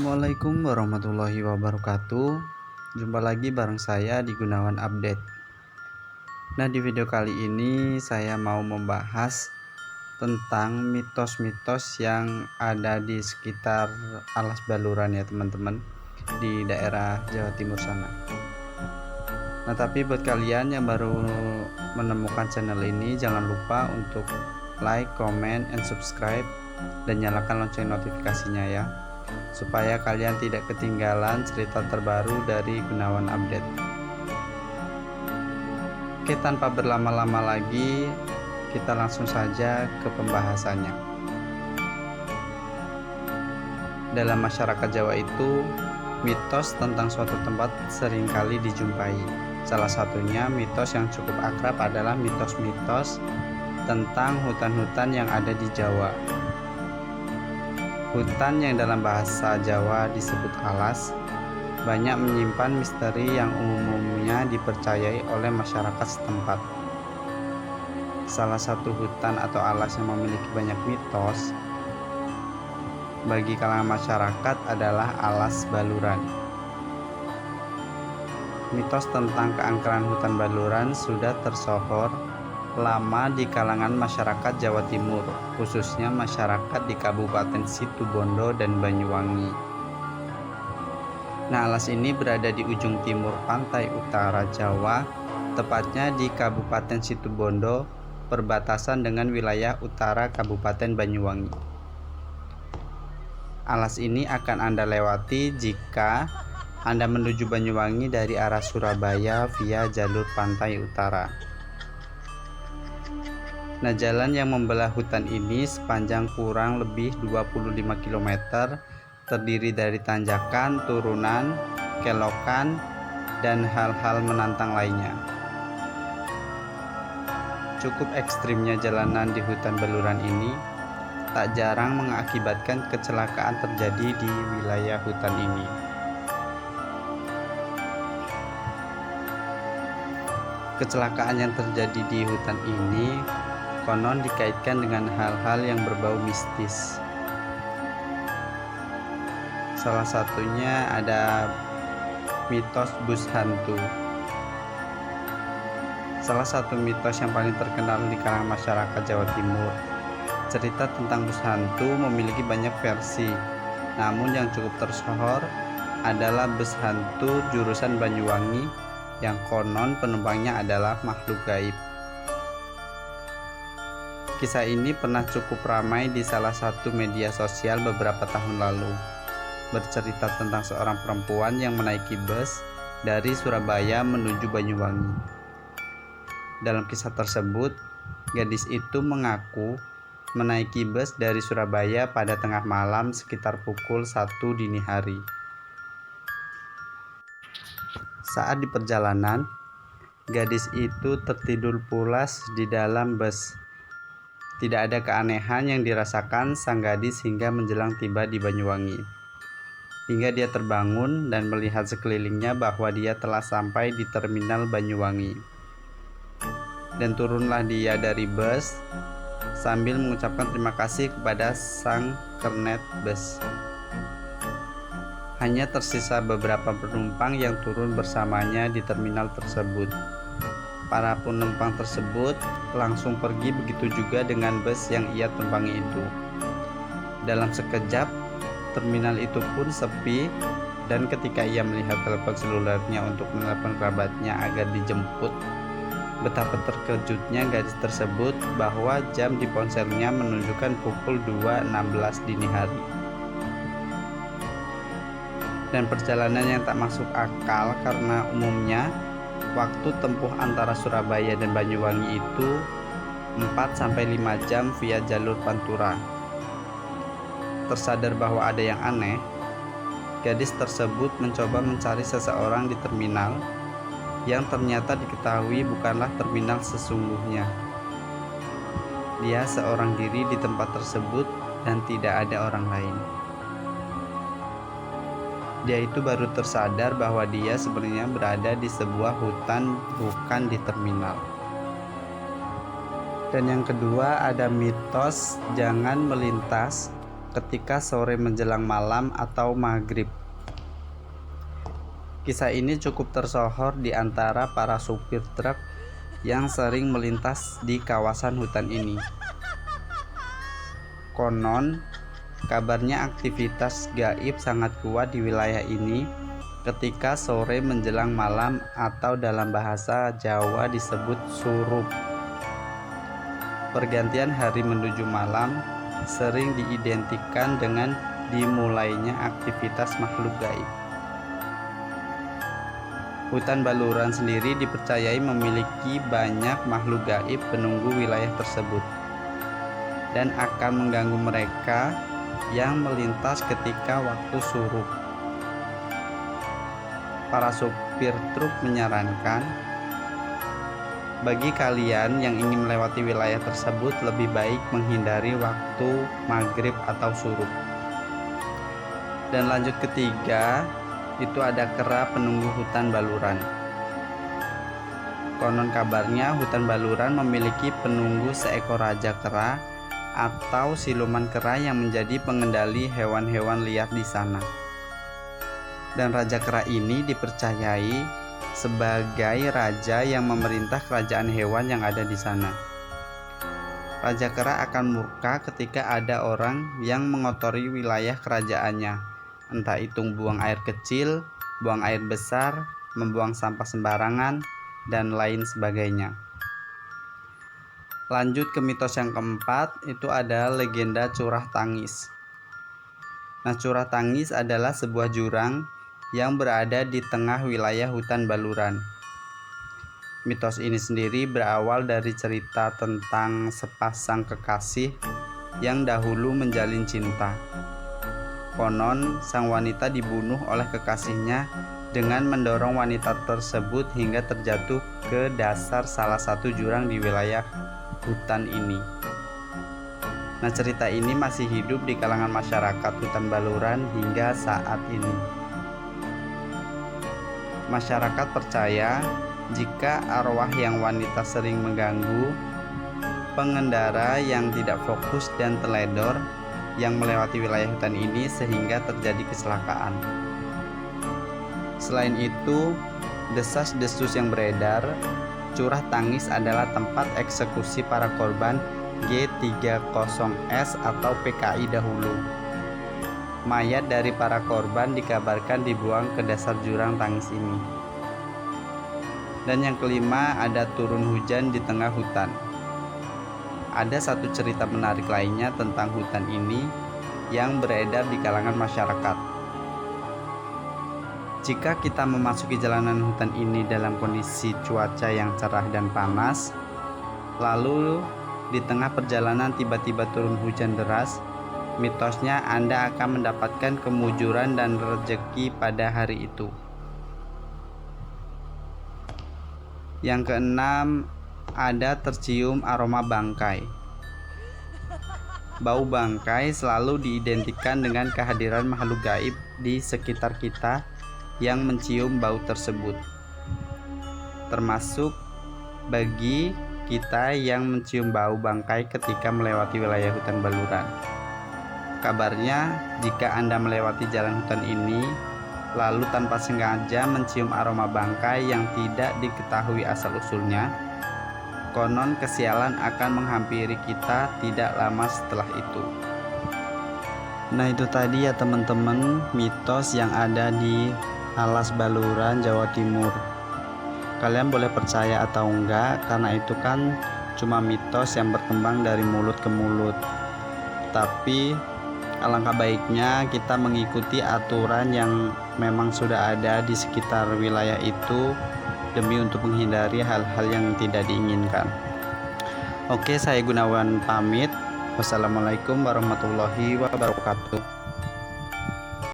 Assalamualaikum warahmatullahi wabarakatuh. Jumpa lagi bareng saya di Gunawan Update. Nah, di video kali ini saya mau membahas tentang mitos-mitos yang ada di sekitar Alas Baluran ya teman-teman, di daerah Jawa Timur sana. Nah, tapi buat kalian yang baru menemukan channel ini, jangan lupa untuk like, comment, and subscribe, dan nyalakan lonceng notifikasinya ya, supaya kalian tidak ketinggalan cerita terbaru dari Gunawan Update. Oke, tanpa berlama-lama lagi, kita langsung saja ke pembahasannya. Dalam masyarakat Jawa itu, mitos tentang suatu tempat seringkali dijumpai. Salah satunya mitos yang cukup akrab adalah mitos-mitos tentang hutan-hutan yang ada di Jawa. Hutan yang dalam bahasa Jawa disebut alas banyak menyimpan misteri yang umumnya dipercayai oleh masyarakat setempat. Salah satu hutan atau alas yang memiliki banyak mitos bagi kalangan masyarakat adalah Alas Baluran. Mitos tentang keangkeran hutan Baluran sudah tersohor lama di kalangan masyarakat Jawa Timur, khususnya masyarakat di Kabupaten Situbondo dan Banyuwangi. Nah, alas ini berada di ujung timur pantai utara Jawa, tepatnya di Kabupaten Situbondo, perbatasan dengan wilayah utara Kabupaten Banyuwangi. Alas ini akan Anda lewati jika Anda menuju Banyuwangi dari arah Surabaya via jalur pantai utara. Nah, jalan yang membelah hutan ini sepanjang kurang lebih 25 km, terdiri dari tanjakan, turunan, kelokan, dan hal-hal menantang lainnya. Cukup ekstrimnya jalanan di hutan Baluran ini tak jarang mengakibatkan kecelakaan terjadi di wilayah hutan ini. Kecelakaan yang terjadi di hutan ini konon dikaitkan dengan hal-hal yang berbau mistis. Salah satunya ada mitos bus hantu. Salah satu mitos yang paling terkenal di kalangan masyarakat Jawa Timur. Cerita tentang bus hantu memiliki banyak versi, namun yang cukup tersohor adalah bus hantu jurusan Banyuwangi yang konon penumpangnya adalah makhluk gaib. Kisah ini pernah cukup ramai di salah satu media sosial beberapa tahun lalu, bercerita tentang seorang perempuan yang menaiki bus dari Surabaya menuju Banyuwangi. Dalam kisah tersebut, gadis itu mengaku menaiki bus dari Surabaya pada tengah malam sekitar pukul 1 dini hari. Saat di perjalanan, gadis itu tertidur pulas di dalam bus. Tidak ada keanehan yang dirasakan sang gadis hingga menjelang tiba di Banyuwangi. Hingga dia terbangun dan melihat sekelilingnya bahwa dia telah sampai di terminal Banyuwangi. Dan turunlah dia dari bus sambil mengucapkan terima kasih kepada sang kernet bus. Hanya tersisa beberapa penumpang yang turun bersamanya di terminal tersebut. Para penumpang tersebut langsung pergi, begitu juga dengan bus yang ia tumpangi itu. Dalam sekejap, terminal itu pun sepi, dan ketika ia melihat telepon selulernya untuk menelepon kerabatnya agar dijemput, betapa terkejutnya gadis tersebut bahwa jam di ponselnya menunjukkan pukul 2.16 dini hari. Dan perjalanan yang tak masuk akal karena umumnya waktu tempuh antara Surabaya dan Banyuwangi itu 4-5 jam via jalur Pantura. Tersadar bahwa ada yang aneh, gadis tersebut mencoba mencari seseorang di terminal yang ternyata diketahui bukanlah terminal sesungguhnya. Dia seorang diri di tempat tersebut dan tidak ada orang lain. Dia itu baru tersadar bahwa dia sebenarnya berada di sebuah hutan, bukan di terminal. Dan yang kedua ada mitos jangan melintas ketika sore menjelang malam atau maghrib. Kisah ini cukup tersohor di antara para supir truk yang sering melintas di kawasan hutan ini. Konon, kabarnya aktivitas gaib sangat kuat di wilayah ini ketika sore menjelang malam atau dalam bahasa Jawa disebut surup. Pergantian hari menuju malam sering diidentikan dengan dimulainya aktivitas makhluk gaib. Hutan Baluran sendiri dipercayai memiliki banyak makhluk gaib penunggu wilayah tersebut dan akan mengganggu mereka yang melintas ketika waktu surup. Para supir truk menyarankan bagi kalian yang ingin melewati wilayah tersebut lebih baik menghindari waktu maghrib atau surup. Dan lanjut ketiga, itu ada kera penunggu hutan Baluran. Konon kabarnya hutan Baluran memiliki penunggu seekor raja kera atau siluman kera yang menjadi pengendali hewan-hewan liar di sana. Dan raja kera ini dipercayai sebagai raja yang memerintah kerajaan hewan yang ada di sana. Raja kera akan murka ketika ada orang yang mengotori wilayah kerajaannya, entah itu buang air kecil, buang air besar, membuang sampah sembarangan, dan lain sebagainya. Lanjut ke mitos yang keempat, itu ada legenda Curah Tangis. Nah, Curah Tangis adalah sebuah jurang yang berada di tengah wilayah hutan Baluran. Mitos ini sendiri berawal dari cerita tentang sepasang kekasih yang dahulu menjalin cinta. Konon, sang wanita dibunuh oleh kekasihnya dengan mendorong wanita tersebut hingga terjatuh ke dasar salah satu jurang di wilayah hutan ini. Nah, cerita ini masih hidup di kalangan masyarakat hutan Baluran hingga saat ini. Masyarakat percaya jika arwah yang wanita sering mengganggu pengendara yang tidak fokus dan teledor yang melewati wilayah hutan ini sehingga terjadi kecelakaan. Selain itu, desas-desus yang beredar, Curah Tangis adalah tempat eksekusi para korban G30S atau PKI dahulu. Mayat dari para korban dikabarkan dibuang ke dasar jurang tangis ini. Dan yang kelima, ada turun hujan di tengah hutan. Ada satu cerita menarik lainnya tentang hutan ini yang beredar di kalangan masyarakat. Jika kita memasuki jalanan hutan ini dalam kondisi cuaca yang cerah dan panas, lalu di tengah perjalanan tiba-tiba turun hujan deras, mitosnya Anda akan mendapatkan kemujuran dan rezeki pada hari itu. Yang keenam, ada tercium aroma bangkai. Bau bangkai selalu diidentikan dengan kehadiran makhluk gaib di sekitar kita yang mencium bau tersebut. Termasuk bagi kita yang mencium bau bangkai ketika melewati wilayah hutan Baluran. Kabarnya, jika Anda melewati jalan hutan ini, lalu tanpa sengaja mencium aroma bangkai yang tidak diketahui asal-usulnya, konon kesialan akan menghampiri kita tidak lama setelah itu. Nah, itu tadi ya teman-teman, mitos yang ada di Alas Baluran, Jawa Timur. Kalian boleh percaya atau enggak, karena itu kan cuma mitos yang berkembang dari mulut ke mulut. Tapi alangkah baiknya kita mengikuti aturan yang memang sudah ada di sekitar wilayah itu demi untuk menghindari hal-hal yang tidak diinginkan. Oke, saya Gunawan pamit. Wassalamualaikum warahmatullahi wabarakatuh.